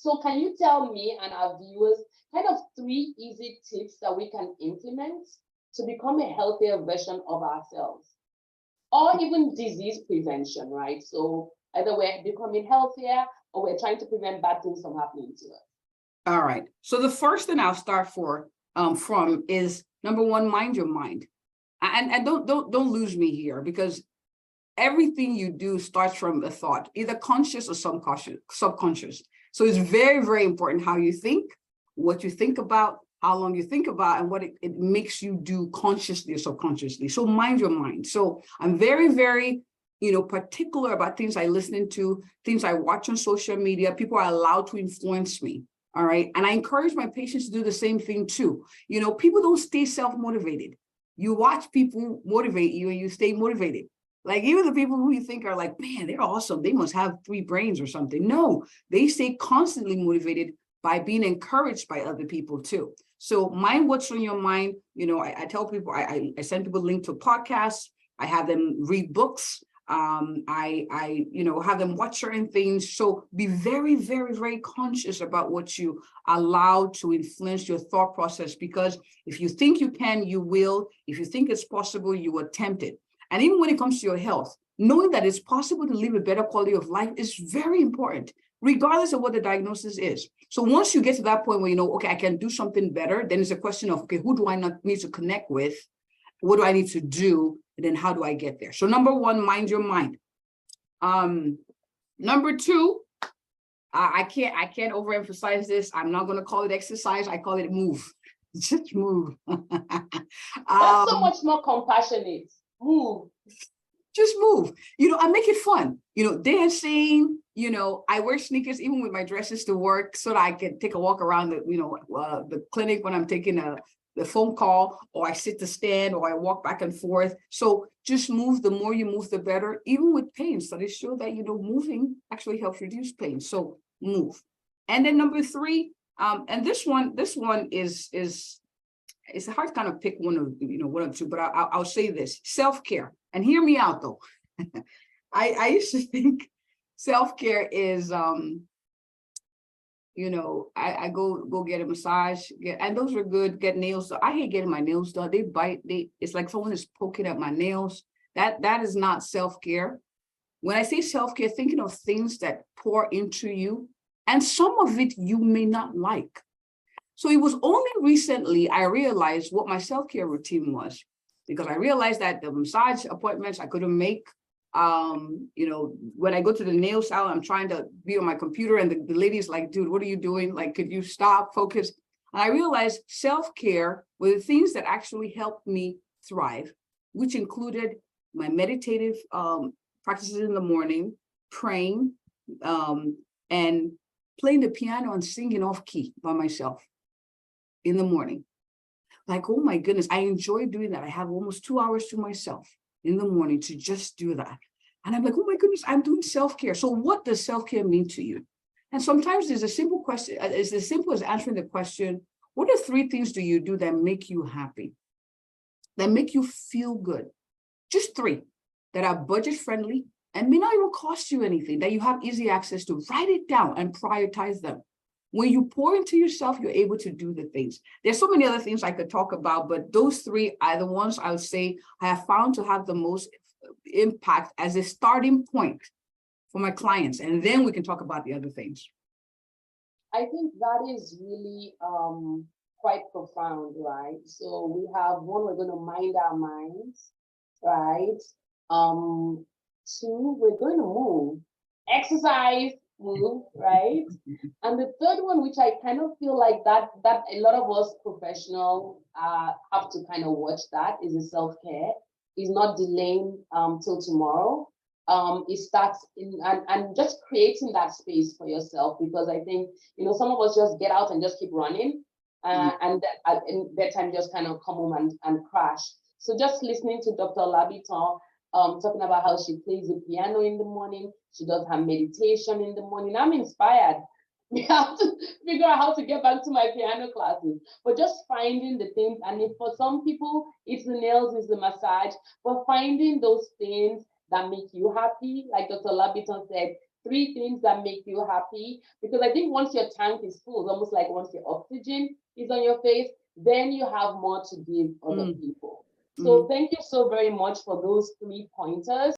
So can you tell me and our viewers kind of 3 easy tips that we can implement to become a healthier version of ourselves? Or even disease prevention, right? So either we're becoming healthier or we're trying to prevent bad things from happening to us. All right. So the first thing I'll start from is number one, mind your mind. And don't lose me here, because everything you do starts from a thought, either conscious or subconscious. So it's very, very important how you think, what you think about, how long you think about, and what it makes you do consciously or subconsciously. So mind your mind. So I'm very, very, particular about things I listen to, things I watch on social media. People are allowed to influence me. All right. And I encourage my patients to do the same thing too. People don't stay self-motivated. You watch people motivate you and you stay motivated. Like even the people who you think are like, man, they're awesome, they must have 3 brains or something. No, they stay constantly motivated by being encouraged by other people too. So mind what's on your mind. I tell people, I send people links to podcasts. I have them read books. I have them watch certain things. So be very, very, very conscious about what you allow to influence your thought process, because if you think you can, you will. If you think it's possible, you will attempt it. And even when it comes to your health, knowing that it's possible to live a better quality of life is very important, regardless of what the diagnosis is. So once you get to that point where okay, I can do something better, then it's a question of, okay, who do I not need to connect with? What do I need to do? And then how do I get there? So number one, mind your mind. Number 2, I can't overemphasize this. I'm not going to call it exercise. I call it move. Just move. That's so much more compassionate. Move. Just move. I make it fun. Dancing. I wear sneakers even with my dresses to work so that I can take a walk around the clinic when I'm taking the phone call, or I sit to stand, or I walk back and forth. So just move. The more you move, the better. Even with pain, studies show that moving actually helps reduce pain. So move. And then number 3, and this one is it's hard to kind of pick one of 2, but I'll say this: self-care. And hear me out though. I used to think self-care is I go get a massage, and those are good. Get nails done. I hate getting my nails done. They bite. It's like someone is poking at my nails. That is not self-care. When I say self-care, thinking of things that pour into you, and some of it you may not like. So it was only recently I realized what my self-care routine was, because I realized that the massage appointments I couldn't make. When I go to the nail salon, I'm trying to be on my computer, and the lady's like, dude, what are you doing? Like, could you stop, focus? And I realized self-care were the things that actually helped me thrive, which included my meditative practices in the morning, praying, and playing the piano and singing off key by myself in the morning. Like, oh my goodness, I enjoy doing that. I have almost 2 hours to myself in the morning to just do that. And I'm like, oh my goodness, I'm doing self-care. So what does self-care mean to you? And sometimes there's a simple question. It's as simple as answering the question, what are 3 things do you do that make you happy, that make you feel good? Just 3 that are budget friendly and may not even cost you anything, that you have easy access to. Write it down and prioritize them. When you pour into yourself, you're able to do the things. There's so many other things I could talk about, but those 3 are the ones I would say I have found to have the most impact as a starting point for my clients. And then we can talk about the other things. I think that is really quite profound, right? So we have 1, we're going to mind our minds, right? 2, we're going to move, exercise, move, right? And the 3rd one, which I kind of feel like that a lot of us professionals have to kind of watch, that is a self-care, is not delaying till tomorrow. It starts and just creating that space for yourself, because I think some of us just get out and just keep running, and bedtime just kind of come home and crash. So just listening to Dr. Olabintan talking about how she plays the piano in the morning, she does her meditation in the morning. I'm inspired. We have to figure out how to get back to my piano classes, but just finding the things. And if for some people it's the nails, it's the massage, but finding those things that make you happy, like Dr. Olabintan said, 3 things that make you happy, because I think once your tank is full, it's almost like once your oxygen is on your face, then you have more to give other people. So thank you so very much for those 3 pointers.